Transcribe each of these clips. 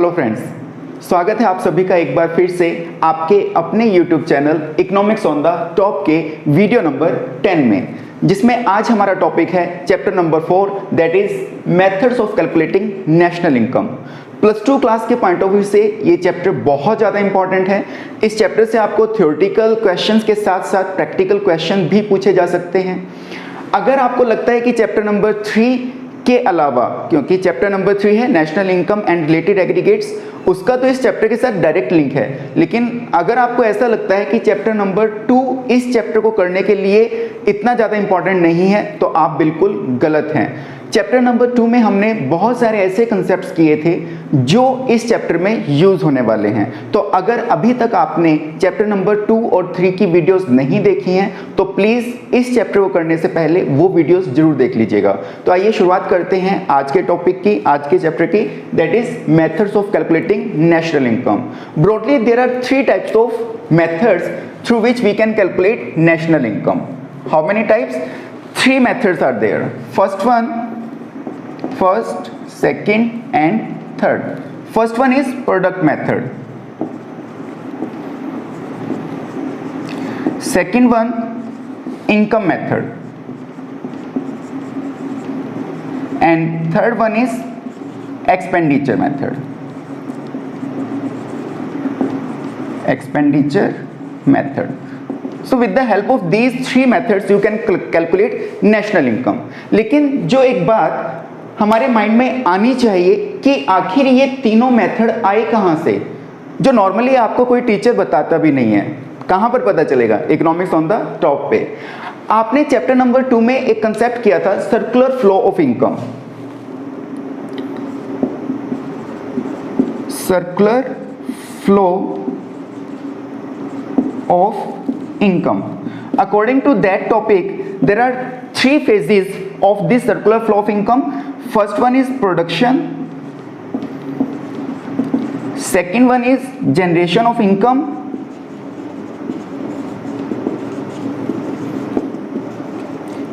Hello friends, स्वागत है आप सभी का एक बार फिर से आपके अपने YouTube channel economics on the top के वीडियो नंबर 10 में, जिसमें आज हमारा टॉपिक है chapter number 4 that is methods of calculating national income. Plus 2 class के पॉइंट ऑफ व्यू से ये चैप्टर बहुत ज़्यादा इंपॉर्टेंट है। इस चैप्टर से आपको थ्योरेटिकल क्वेश्चंस के साथ साथ प्रैक्टिकल क्वेश्चन भी पूछे जा सकते हैं। अगर आपको लगता है कि चैप्टर नंबर 3 के अलावा, क्योंकि चैप्टर नंबर 3 है national income and related aggregates, उसका तो इस चैप्टर के साथ डायरेक्ट लिंक है, लेकिन अगर आपको ऐसा लगता है कि चैप्टर नंबर 2 इस चैप्टर को करने के लिए इतना ज़्यादा इंपॉर्टेंट नहीं है, तो आप बिल्कुल गलत हैं। चैप्टर नंबर 2 में हमने बहुत सारे ऐसे कंसेप्ट्स किए थे जो इस चैप्टर में यूज़ होने वाले हैं। तो अगर अभी तक आपने चैप्टर नंबर 2 और 3 की वीडियोस नहीं देखी हैं तो प्लीज़ इस चैप्टर को करने से पहले वो वीडियोस जरूर देख लीजिएगा। तो आइए शुरुआत करते हैं आज के टॉपिक की, आज के चैप्टर की, that is methods of calculating national income. Broadly there are 3 types of methods through which we can calculate national income. How many types? 3 methods are there. First, second and third. First one is product method. Second one, income method. And third one is expenditure method. Expenditure method. So with the help of these 3 methods you can calculate national income. लेकिन जो एक बात हमारे mind में आनी चाहिए कि आखिर ये तीनों मेथड आए कहाँ से, जो नॉर्मली आपको कोई टीचर बताता भी नहीं है। कहाँ पर पता चलेगा? इकोनॉमिक्स ऑन द टॉप पे। आपने चैप्टर नंबर 2 में एक कंसेप्ट किया था, circular flow of income. Circular flow of income. According to that topic, there are 3 phases of this circular flow of income. First one is production, second one is generation of income,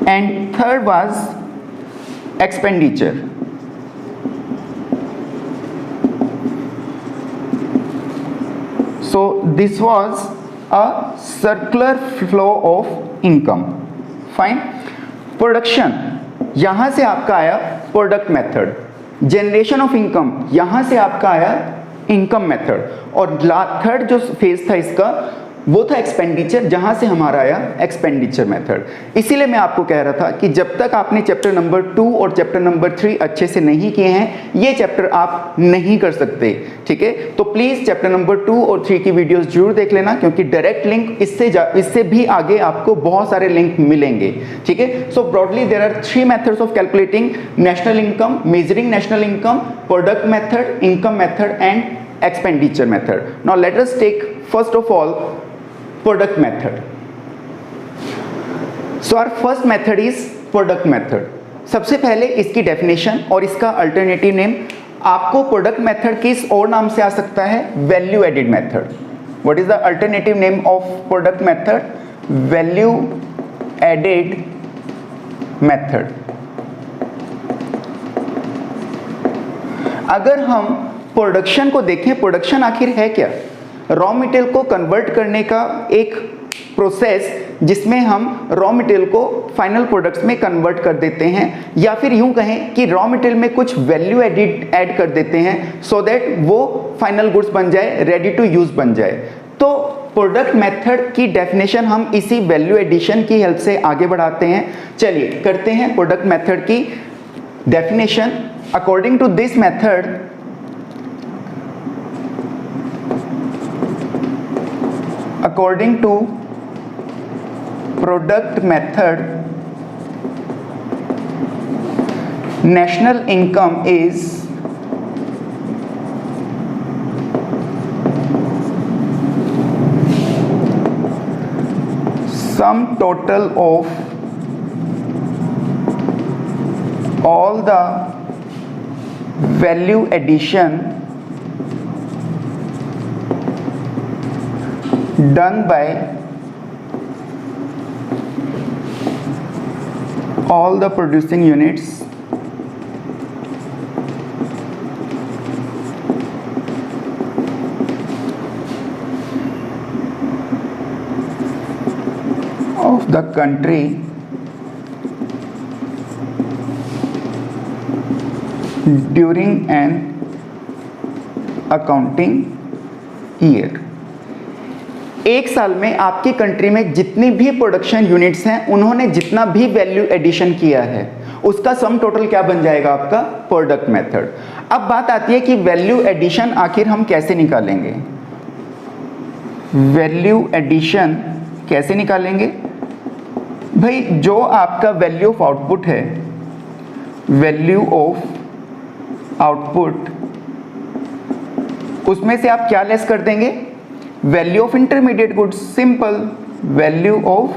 and third was expenditure. So this was a circular flow of income. Fine. Production, यहां से आपका आया product method. Generation of income, यहां से आपका आया income method. और third जो फेज था इसका वो था एक्सपेंडिचर, जहां से हमारा आया एक्सपेंडिचर मेथड। इसीलिए मैं आपको कह रहा था कि जब तक आपने चैप्टर नंबर 2 और चैप्टर नंबर 3 अच्छे से नहीं किए हैं, ये चैप्टर आप नहीं कर सकते। ठीक है, तो प्लीज चैप्टर नंबर 2 और 3 की वीडियोस जरूर देख लेना, क्योंकि डायरेक्ट लिंक इससे भी आगे आपको बहुत सारे लिंक मिलेंगे। ठीक है, so broadly there are 3 methods of calculating national income, measuring national income, product method, income method and expenditure method. Now let us take first of all product method. So our first method is product method. सबसे पहले इसकी definition और इसका alternative name. आपको product method किस और नाम से आ सकता है? Value added method. What is the alternative name of product method? Value added method. अगर हम प्रोडक्शन को देखें, प्रोडक्शन आखिर है क्या? रॉ मटेरियल को कन्वर्ट करने का एक प्रोसेस जिसमें हम रॉ मटेरियल को फाइनल प्रोडक्ट्स में कन्वर्ट कर देते हैं, या फिर यूं कहें कि रॉ मटेरियल में कुछ वैल्यू ऐड कर देते हैं सो दैट वो फाइनल गुड्स बन जाए, रेडी टू यूज बन जाए। तो प्रोडक्ट मेथड की डेफिनेशन हम इसी वैल्यू एडिशन की हेल्प से आगे बढ़ाते हैं। चलिए करते हैं प्रोडक्ट मेथड की definition. According to this method, according to product method, national income is sum total of all the value addition done by all the producing units the country during an accounting year. एक साल में आपकी country में जितनी भी production units हैं उन्होंने जितना भी वैल्यू एडिशन किया है उसका सम टोटल क्या बन जाएगा आपका प्रोडक्ट मेथड। अब बात आती है कि वैल्यू एडिशन आखिर हम कैसे निकालेंगे। वैल्यू एडिशन कैसे निकालेंगे भाई, जो आपका वैल्यू ऑफ आउटपुट है, वैल्यू ऑफ आउटपुट, उसमें से आप क्या लेस कर देंगे, value of intermediate goods. Simple, value of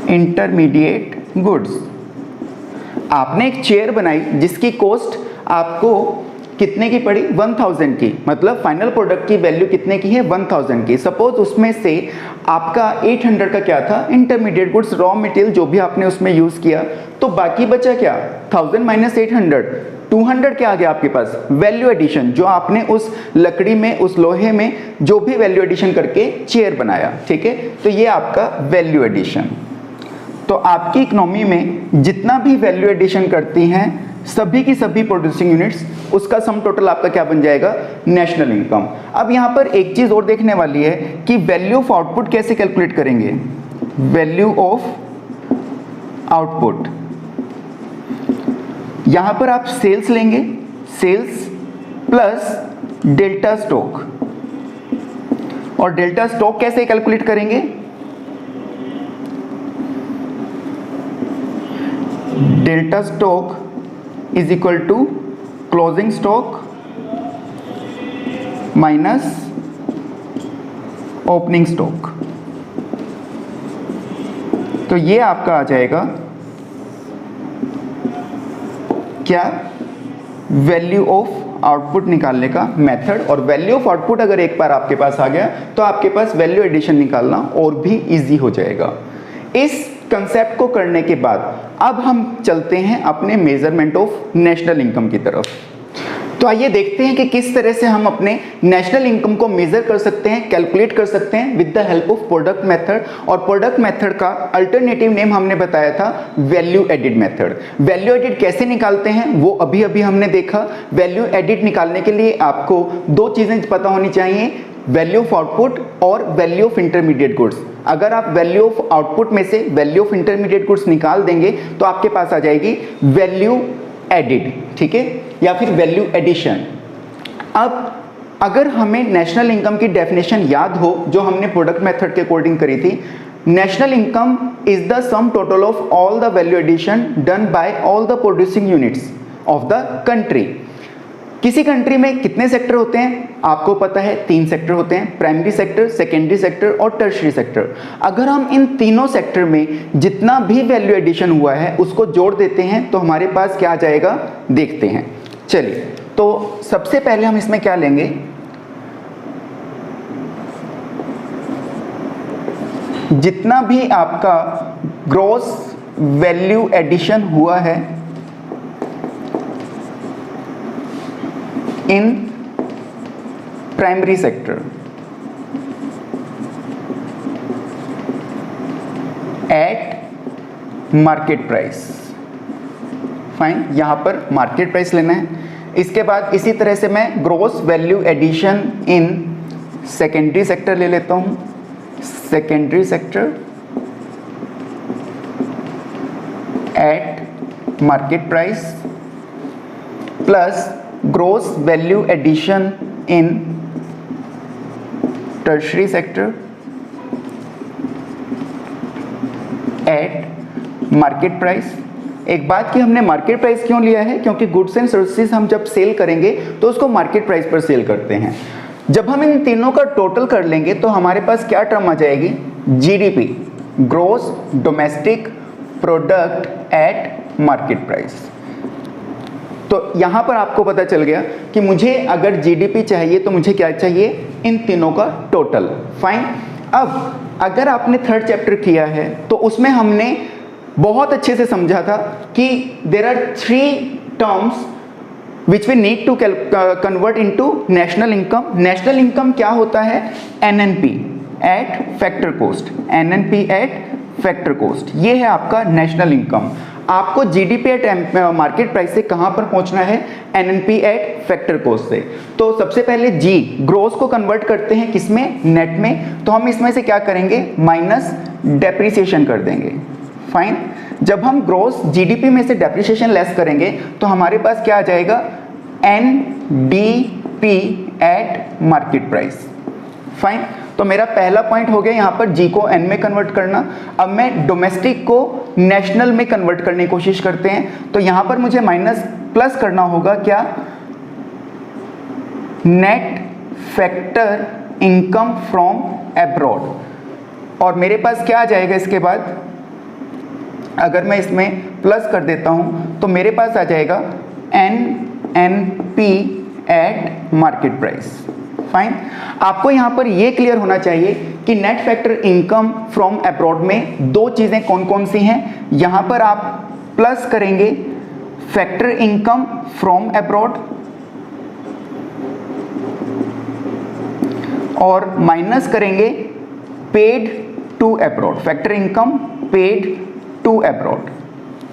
intermediate goods. आपने एक चेयर बनाई जिसकी कॉस्ट आपको कितने की पड़ी, 1000 की, मतलब फाइनल प्रोडक्ट की वैल्यू कितने की है, 1000 की। सपोज उसमें से आपका 800 का क्या था, इंटरमीडिएट गुड्स, रॉ मटेरियल जो भी आपने उसमें यूज किया, तो बाकी बचा क्या, 1000 माइनस 800, 200 क्या आ गया आपके पास, वैल्यू एडिशन, जो आपने उस लकड़ी में, उस लोहे में जो भी वैल्यू एडिशन करके चेयर बनाया। ठीक है, तो ये आपका वैल्यू एडिशन। तो आपकी इकोनॉमी में जितना भी वैल्यू एडिशन करती हैं सभी की सभी प्रोड्यूसिंग यूनिट्स, उसका सम टोटल आपका क्या बन जाएगा, नेशनल इनकम। अब यहाँ पर एक चीज और देखने वाली है कि वैल्यू ऑफ आउटपुट कैसे कैलकुलेट करेंगे। वैल्यू ऑफ आउटपुट, यहां पर आप सेल्स लेंगे, सेल्स प्लस डेल्टा स्टॉक, और डेल्टा स्टॉक कैसे कैलकुलेट करेंगे, delta stock is equal to closing stock minus opening stock. तो ये आपका आ जाएगा क्या, वैल्यू ऑफ आउटपुट निकालने का मेथड। और वैल्यू ऑफ आउटपुट अगर एक बार आपके पास आ गया तो आपके पास वैल्यू एडिशन निकालना और भी इजी हो जाएगा। इस कंसेप्ट को करने के बाद अब हम चलते हैं अपने मेजरमेंट ऑफ नेशनल इनकम की तरफ। तो आइए देखते हैं कि किस तरह से हम अपने नेशनल इनकम को मेजर कर सकते हैं, कैलकुलेट कर सकते हैं with the help of product method. और प्रोडक्ट मेथड का अल्टरनेटिव नेम हमने बताया था value added method. Value added कैसे निकालते हैं वो अभी अभी हमने देखा। वैल्यू एडिड निकालने के लिए आपको दो चीजें पता होनी चाहिए, वैल्यू ऑफ आउटपुट और वैल्यू ऑफ इंटरमीडिएट गुड्स। अगर आप वैल्यू ऑफ आउटपुट में से वैल्यू ऑफ इंटरमीडिएट गुड्स निकाल देंगे तो आपके पास आ जाएगी वैल्यू एडिड, ठीक है, या फिर वैल्यू एडिशन। अब अगर हमें नेशनल इनकम की डेफिनेशन याद हो जो हमने प्रोडक्ट मेथड के अकॉर्डिंग करी थी, national income is the sum total of all the value addition done by all the producing units of the country. किसी कंट्री में कितने सेक्टर होते हैं आपको पता है, 3 सेक्टर होते हैं, प्राइमरी सेक्टर, सेकेंडरी सेक्टर और टर्शियरी सेक्टर। अगर हम इन तीनों सेक्टर में जितना भी वैल्यू एडिशन हुआ है उसको जोड़ देते हैं तो हमारे पास क्या आ जाएगा, देखते हैं। चलिए, तो सबसे पहले हम इसमें क्या लेंगे, जितना भी आपका ग्रॉस वैल्यू एडिशन हुआ है in primary sector at market price. Fine, यहां पर मार्केट प्राइस लेना है। इसके बाद इसी तरह से मैं gross value addition in secondary sector ले लेता हूं, secondary sector at market price plus gross value addition in tertiary sector at market price। एक बात कि हमने मार्केट प्राइस क्यों लिया है, क्योंकि गुड्स एंड सर्विसेज हम जब सेल करेंगे तो उसको मार्केट प्राइस पर सेल करते हैं। जब हम इन तीनों का टोटल कर लेंगे तो हमारे पास क्या टर्म आ जाएगी, GDP, gross domestic product at market price. तो यहां पर आपको पता चल गया कि मुझे अगर जीडीपी चाहिए तो मुझे क्या चाहिए, इन तीनों का टोटल। फाइन, अब अगर आपने थर्ड चैप्टर किया है तो उसमें हमने बहुत अच्छे से समझा था कि there are 3 terms which we need to convert into national income. National income क्या होता है? NNP at factor cost, NNP at factor cost, ये है आपका नेशनल इनकम। आपको जीडीपी एट मार्केट प्राइस से कहां पर पहुंचना है? एनएनपी एट फैक्टर कोस्ट से। तो सबसे पहले जी ग्रोस को कन्वर्ट करते हैं किसमें? नेट में। तो हम इसमें से क्या करेंगे? माइनस डेप्रिसिएशन कर देंगे। फाइन। जब हम ग्रोस जीडीपी में से डेप्रिसिएशन लेस करेंगे तो हमारे पास क्या आ जाएगा? NDP at market price. Fine. तो मेरा पहला पॉइंट हो गया यहां पर जी को एन में कन्वर्ट करना। अब मैं डोमेस्टिक को नेशनल में कन्वर्ट करने की कोशिश करते हैं। तो यहां पर मुझे माइनस प्लस करना होगा क्या? Net factor income from abroad. और मेरे पास क्या आ जाएगा इसके बाद? अगर मैं इसमें प्लस कर देता हूं तो मेरे पास आ जाएगा NNP eight market price. Fine. आपको यहां पर यह क्लियर होना चाहिए कि net factor income from abroad में दो चीजें कौन कौन सी हैं। यहां पर आप प्लस करेंगे फैक्टर इनकम फ्रॉम अब्रॉड और माइनस करेंगे paid to abroad, factor income paid to abroad.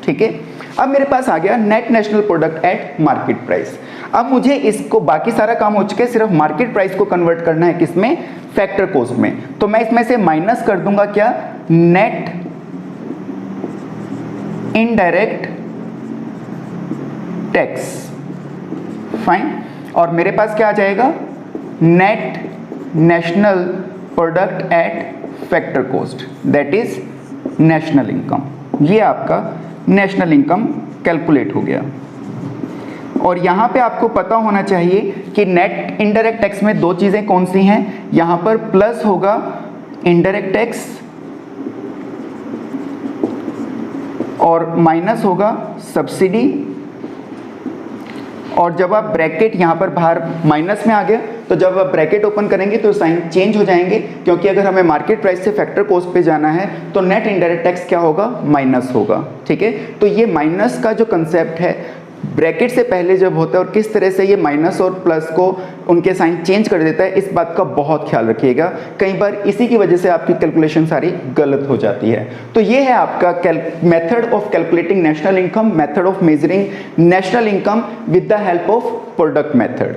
ठीक है। अब मेरे पास आ गया net national product at market price. अब मुझे इसको, बाकी सारा काम हो चुका है, सिर्फ मार्केट प्राइस को कन्वर्ट करना है किसमें? फैक्टर कॉस्ट में। तो मैं इसमें से माइनस कर दूंगा क्या? Net indirect tax. फाइन। और मेरे पास क्या आ जाएगा? Net national product eight factor cost, that is national income. ये आपका नेशनल इनकम कैलकुलेट हो गया। और यहाँ पे आपको पता होना चाहिए कि नेट इनडायरेक्ट टैक्स में दो चीज़ें कौन सी हैं। यहाँ पर प्लस होगा इनडायरेक्ट टैक्स और माइनस होगा सब्सिडी। और जब आप ब्रैकेट यहाँ पर बाहर माइनस में आ गया तो जब आप ब्रैकेट ओपन करेंगे तो साइन चेंज हो जाएंगे, क्योंकि अगर हमें मार्केट प्राइस से फैक्टर कॉस्ट पे जाना है तो नेट इनडायरेक्ट टैक्स क्या होगा? माइनस होगा। ठीक है। तो ये माइनस का जो कंसेप्ट है ब्रैकेट से पहले जब होता है और किस तरह से ये माइनस और प्लस को उनके साइन चेंज कर देता है, इस बात का बहुत ख्याल रखिएगा। कई बार इसी की वजह से आपकी कैलकुलेशन सारी गलत हो जाती है। तो ये है आपका method of calculating national income, method of measuring national income with the help of product method.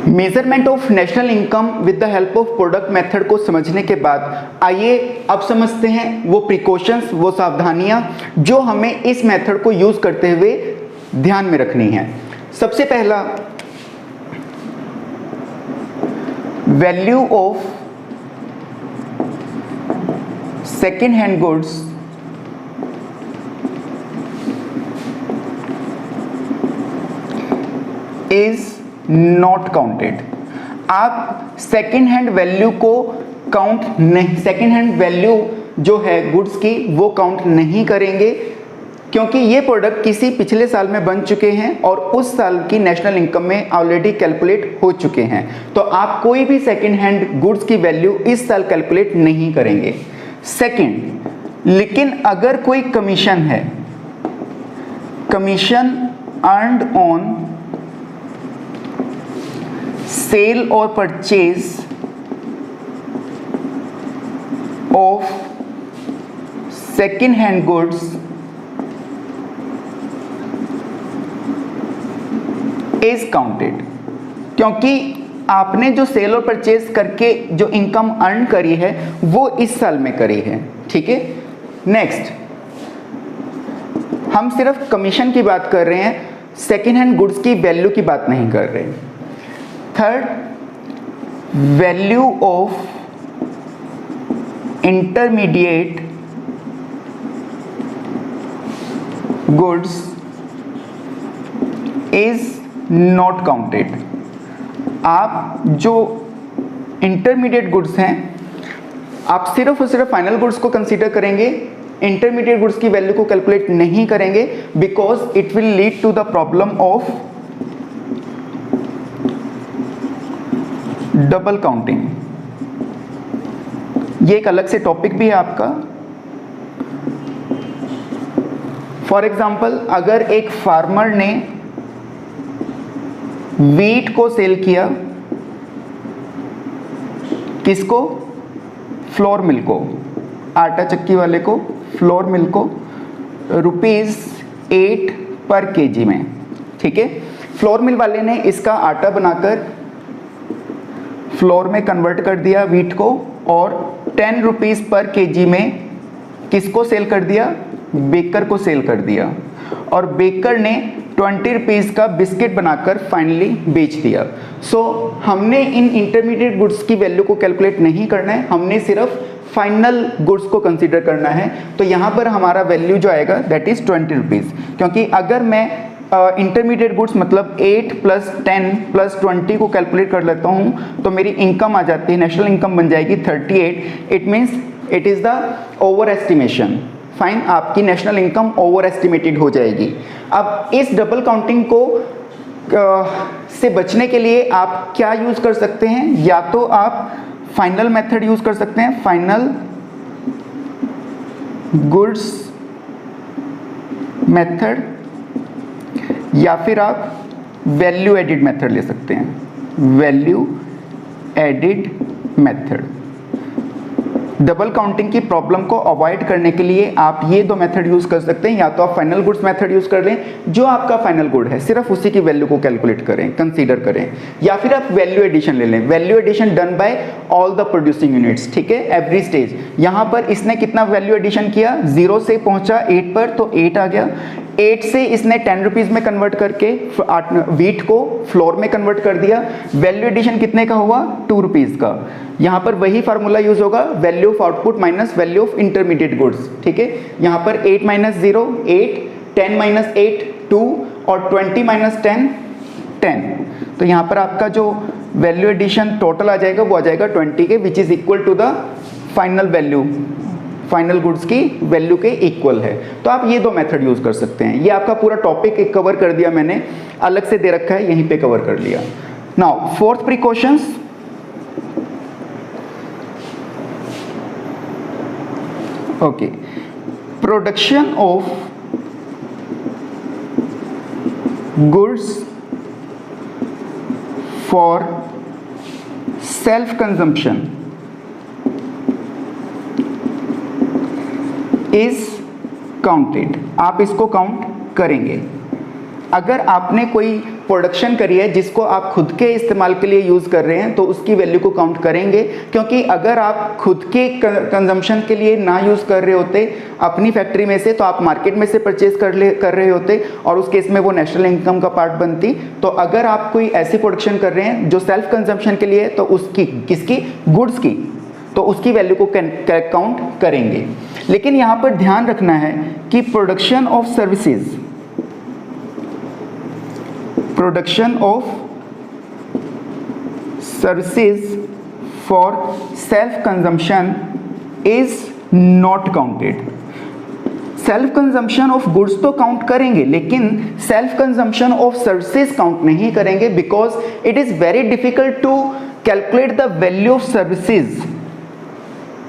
Measurement of national income with the help of product method को समझने के बाद आइए अब समझते हैं वो प्रिकॉशंस, वो सावधानियां जो हमें इस मेथड को यूज करते हुए ध्यान में रखनी है। सबसे पहला, value of second hand goods is not counted. आप सेकेंड हैंड वैल्यू को काउंट नहीं, सेकेंड हैंड वैल्यू जो है गुड्स की वो काउंट नहीं करेंगे, क्योंकि ये प्रोडक्ट किसी पिछले साल में बन चुके हैं और उस साल की नेशनल इनकम में ऑलरेडी कैलकुलेट हो चुके हैं। तो आप कोई भी सेकेंड हैंड गुड्स की वैल्यू इस साल कैलकुलेट नहीं करेंगे। सेकेंड, लेकिन अगर कोई कमीशन है, कमीशन अर्नड ऑन सेल और purchase of second hand goods is counted, क्योंकि आपने जो सेल और परचेज करके जो इनकम अर्न करी है वो इस साल में करी है। ठीक है। नेक्स्ट, हम सिर्फ कमीशन की बात कर रहे हैं, सेकेंड हैंड गुड्स की वैल्यू की बात नहीं कर रहे। Third, value of intermediate goods is not counted. आप जो इंटरमीडिएट गुड्स हैं आप सिर्फ और सिर्फ फाइनल गुड्स को कंसीडर करेंगे, इंटरमीडिएट गुड्स की वैल्यू को कैलकुलेट नहीं करेंगे, because it will lead to the problem of double counting. ये एक अलग से टॉपिक भी है आपका। फॉर एग्जाम्पल, अगर एक फार्मर ने वीट को सेल किया, किसको? फ्लोर मिल को, आटा चक्की वाले को, फ्लोर मिल को, ₹8 पर केजी में। ठीक है, फ्लोर मिल वाले ने इसका आटा बनाकर फ्लोर में कन्वर्ट कर दिया वीट को, और 10 रुपीज़ पर केजी में किसको सेल कर दिया? बेकर को सेल कर दिया, और बेकर ने 20 रुपीज़ का बिस्किट बनाकर फाइनली बेच दिया। सो हमने इन इंटरमीडिएट गुड्स की वैल्यू को कैलकुलेट नहीं करना है, हमने सिर्फ फाइनल गुड्स को कंसीडर करना है। तो यहाँ पर हमारा वैल्यू जो आएगा दैट इज़ 20 रुपीज़, क्योंकि अगर मैं इंटरमीडिएट गुड्स मतलब 8 + 10 + 20 को कैलकुलेट कर लेता हूँ तो मेरी इनकम आ जाती है, नेशनल इनकम बन जाएगी 38। It means it is the over estimation. Fine, आपकी नेशनल इनकम ओवर एस्टिमेटेड हो जाएगी। अब इस डबल काउंटिंग को से बचने के लिए आप क्या यूज़ कर सकते हैं? या तो आप फाइनल मेथड यूज़ कर सकते हैं, फाइनल गुड्स मेथड, या फिर आप वैल्यू एडिड मेथड ले सकते हैं, value added method. Double counting की प्रॉब्लम को अवॉइड करने के लिए आप ये दो मेथड यूज़ कर सकते हैं। या तो आप फाइनल गुड्स मेथड यूज़ कर लें, जो आपका फाइनल गुड है सिर्फ उसी की वैल्यू को कैलकुलेट करें, कंसीडर करें, या फिर आप वैल्यू एडिशन ले लें, value addition done by all the producing units. ठीक है, एवरी स्टेज। यहाँ पर इसने कितना वैल्यू एडिशन किया? 0 से पहुँचा 8 पर, तो 8 आ गया। 8 से इसने 10 रुपीज़ में कन्वर्ट करके वीट को फ्लोर में कन्वर्ट कर दिया। वैल्यू एडिशन कितने का हुआ? 2 रुपीज़ का। यहाँ पर वही फार्मूला यूज होगा, value of output minus value of intermediate goods. ठीक है, यहाँ पर 8 - 0 8, 10 - 8 2, और 20 - 10 10। तो यहाँ पर आपका जो वैल्यू एडिशन टोटल आ जाएगा वो आ जाएगा 20 के, which is equal to the final value, final goods की वैल्यू के इक्वल है। तो आप ये दो मेथड यूज कर सकते हैं। ये आपका पूरा टॉपिक एक कवर कर दिया मैंने, अलग से दे रखा है, यहीं पे कवर कर लिया। Now fourth precautions, okay, production of goods for self consumption is counted. आप इसको काउंट करेंगे। अगर आपने कोई प्रोडक्शन करी है जिसको आप खुद के इस्तेमाल के लिए यूज़ कर रहे हैं तो उसकी वैल्यू को काउंट करेंगे, क्योंकि अगर आप खुद के कंजम्पशन के लिए ना यूज़ कर रहे होते अपनी फैक्ट्री में से, तो आप मार्केट में से परचेज कर रहे होते, और उस केस में वो नेशनल इनकम का पार्ट बनती। तो अगर आप कोई ऐसी प्रोडक्शन कर रहे हैं जो सेल्फ कंजम्पशन के लिए, तो उसकी किसकी? गुड्स की, तो उसकी वैल्यू को काउंट करेंगे। लेकिन यहाँ पर ध्यान रखना है कि production of services, production of services for self consumption is not counted. Self consumption of goods तो काउंट करेंगे, लेकिन self consumption of services count नहीं करेंगे, because it is very difficult to calculate the value of services.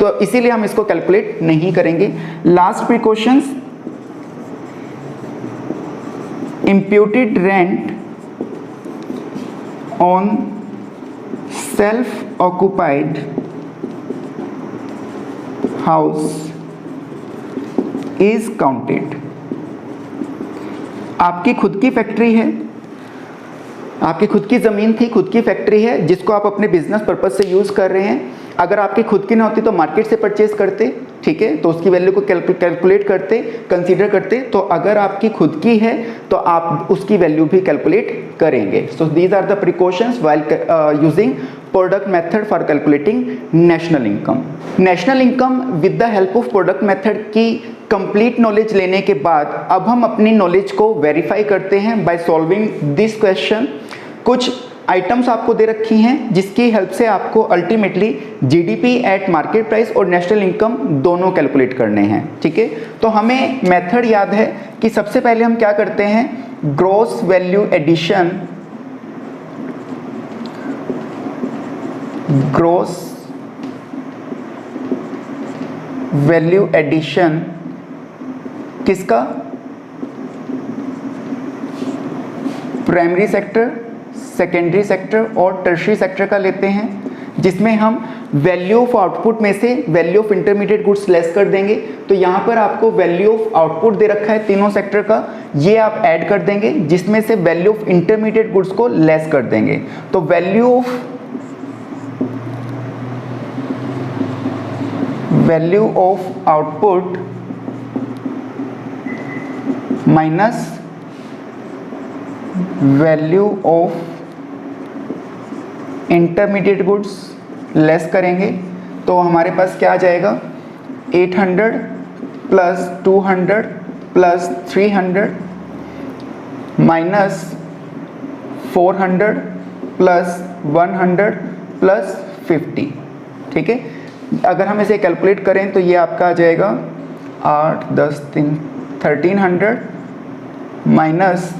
तो इसीलिए हम इसको calculate नहीं करेंगे। Last precautions, imputed rent on self-occupied house is counted। आपकी खुद की फैक्ट्री है, आपकी खुद की ज़मीन थी, खुद की फैक्ट्री है जिसको आप अपने बिजनेस पर्पज से यूज़ कर रहे हैं। अगर आपकी खुद की ना होती तो मार्केट से परचेज करते, ठीक है, तो उसकी वैल्यू को कैलकुलेट करते, कंसीडर करते। तो अगर आपकी खुद की है तो आप उसकी वैल्यू भी कैलकुलेट करेंगे। So these are the precautions while using product method for calculating national income. National income with the help of product method की कंप्लीट नॉलेज लेने के बाद अब हम अपनी नॉलेज को वेरीफाई करते हैं बाय सॉल्विंग दिस क्वेश्चन। कुछ आइटम्स आपको दे रखी हैं जिसकी हेल्प से आपको ultimately GDP at market price और नेशनल इनकम दोनों कैलकुलेट करने हैं, ठीक है। तो हमें मेथड याद है कि सबसे पहले हम क्या करते हैं, gross value addition, gross value addition किसका, प्राइमरी सेक्टर, सेकेंडरी सेक्टर और टर्शियरी सेक्टर का लेते हैं, जिसमें हम वैल्यू ऑफ आउटपुट में से value of intermediate goods less कर देंगे। तो यहाँ पर आपको वैल्यू ऑफ आउटपुट दे रखा है तीनों सेक्टर का, ये आप ऐड कर देंगे, जिसमें से वैल्यू ऑफ इंटरमीडिएट गुड्स को लेस कर देंगे। तो value of output minus value of intermediate goods less करेंगे तो हमारे पास क्या आ जाएगा, 800 plus 200 plus 300 minus 400 plus 100 plus 50। ठीक है, अगर हम इसे कैलकुलेट करें तो ये आपका आ जाएगा 8 10 3 1300 माइनस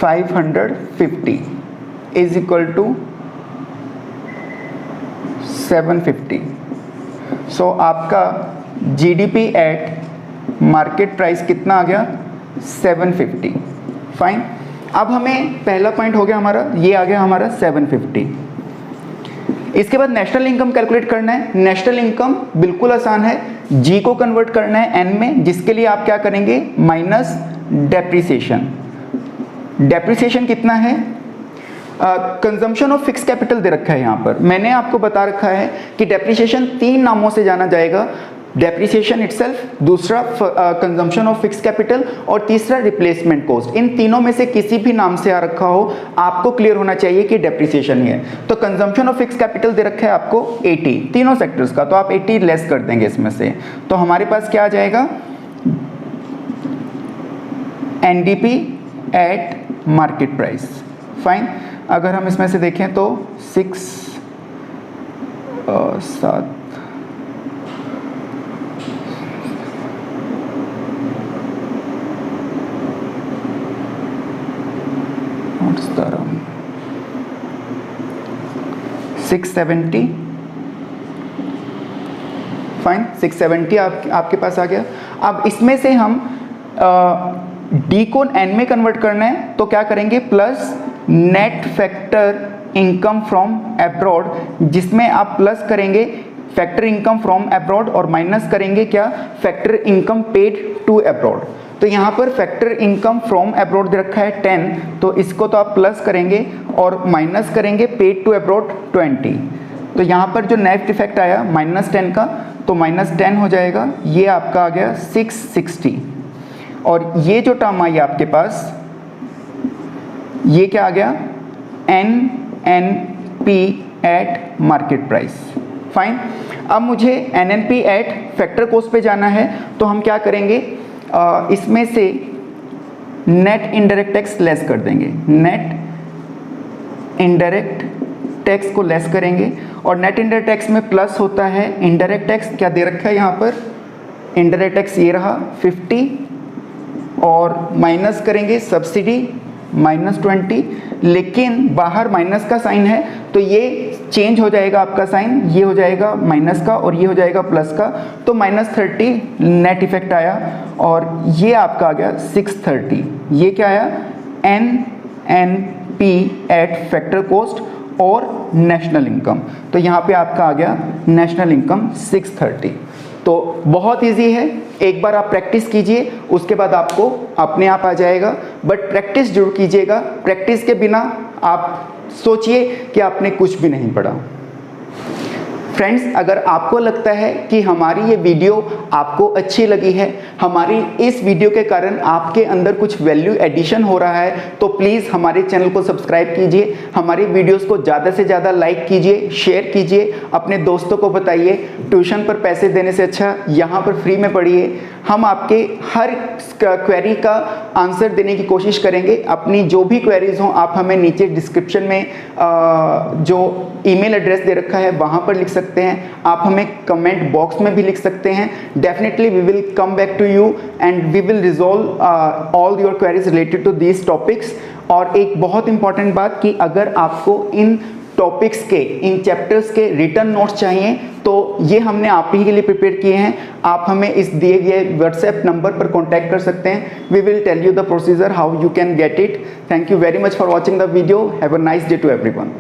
550 इज इक्वल टू 750। सो आपका जीडीपी एट मार्केट प्राइस कितना आ गया, 750। फाइन, अब हमें पहला पॉइंट हो गया हमारा, ये आ गया हमारा 750। इसके बाद नेशनल इनकम कैलकुलेट करना है। नेशनल इनकम बिल्कुल आसान है, जी को कन्वर्ट करना है एन में, जिसके लिए आप क्या करेंगे, माइनस डेप्रिसिएशन। डेप्रिसिएशन कितना है, कंजम्पशन ऑफ फिक्स कैपिटल दे रखा है यहाँ पर। मैंने आपको बता रखा है कि डेप्रिसिएशन 3 नामों से जाना जाएगा, डेप्रिसिएशन इटसेल्फ, दूसरा कंजम्पशन ऑफ फिक्स कैपिटल और तीसरा रिप्लेसमेंट कॉस्ट। इन तीनों में से किसी भी नाम से आ रखा हो, आपको क्लियर होना चाहिए कि डेप्रिसिएशन ही है। तो कंजम्पशन ऑफ फिक्स कैपिटल दे रखा है आपको 80 तीनों सेक्टर्स का, तो आप 80 लेस कर देंगे इसमें से, तो हमारे पास क्या आ जाएगा, NDP at market price. Fine, अगर हम इसमें से देखें तो 6 7 670। फाइन, 670 आपके पास आ गया। अब इसमें से हम डी को एन में कन्वर्ट करना है, तो क्या करेंगे, plus net factor income from abroad, जिसमें आप प्लस करेंगे फैक्टर इनकम फ्रॉम अब्रॉड और माइनस करेंगे क्या, factor income paid to abroad. तो यहाँ पर फैक्टर इनकम फ्रॉम अब्रॉड दे रखा है 10, तो इसको तो आप प्लस करेंगे और माइनस करेंगे पेड टू अब्रॉड 20। तो यहाँ पर जो नेट इफेक्ट आया -10 का, तो -10 हो जाएगा, ये आपका आ गया 660। और ये जो टर्म आई आपके पास, ये क्या आ गया, NNP eight market price. Fine, अब मुझे NNP एट फैक्टर कॉस्ट पे जाना है, तो हम क्या करेंगे, इसमें से नेट इनडायरेक्ट टैक्स लेस कर देंगे, नेट इनडायरेक्ट टैक्स को लेस करेंगे। और नेट इनडायरेक्ट टैक्स में प्लस होता है इनडायरेक्ट टैक्स, क्या दे रखा है यहाँ पर, इनडायरेक्ट टैक्स ये रहा 50, और माइनस करेंगे सब्सिडी -20, लेकिन बाहर माइनस का साइन है तो ये चेंज हो जाएगा आपका साइन, ये हो जाएगा माइनस का और ये हो जाएगा प्लस का, तो -30 नेट इफेक्ट आया, और ये आपका आ गया 630। ये क्या आया, NNP एट फैक्टर कॉस्ट और नेशनल इनकम, तो यहाँ पे आपका आ गया नेशनल इनकम 630। तो बहुत इजी है, एक बार आप प्रैक्टिस कीजिए, उसके बाद आपको अपने आप आ जाएगा, बट प्रैक्टिस जरूर कीजिएगा। प्रैक्टिस के बिना आप सोचिए कि आपने कुछ भी नहीं पढ़ा। फ्रेंड्स, अगर आपको लगता है कि हमारी ये वीडियो आपको अच्छी लगी है, हमारी इस वीडियो के कारण आपके अंदर कुछ वैल्यू एडिशन हो रहा है, तो प्लीज़ हमारे चैनल को सब्सक्राइब कीजिए, हमारी वीडियोस को ज़्यादा से ज़्यादा लाइक कीजिए, शेयर कीजिए, अपने दोस्तों को बताइए। ट्यूशन पर पैसे देने से अच्छा यहाँ पर फ्री में पढ़िए। हम आपके हर क्वेरी का आंसर देने की कोशिश करेंगे। अपनी जो भी क्वेरीज हों, आप हमें नीचे डिस्क्रिप्शन में जो ईमेल एड्रेस दे रखा है वहाँ पर लिख सकते हैं, आप हमें कमेंट बॉक्स में भी लिख सकते हैं। Definitely we will come back to you and we will resolve all your queries related to these topics. और एक बहुत इंपॉर्टेंट बात कि अगर आपको इन टॉपिक्स के, इन चैप्टर्स के रिटर्न नोट्स चाहिए तो ये हमने आप ही के लिए प्रिपेयर किए हैं। आप हमें इस दिए गए व्हाट्सएप नंबर पर कॉन्टैक्ट कर सकते हैं। We will tell you the procedure how you can get it. Thank you very much for watching the video. Have a nice day to everyone.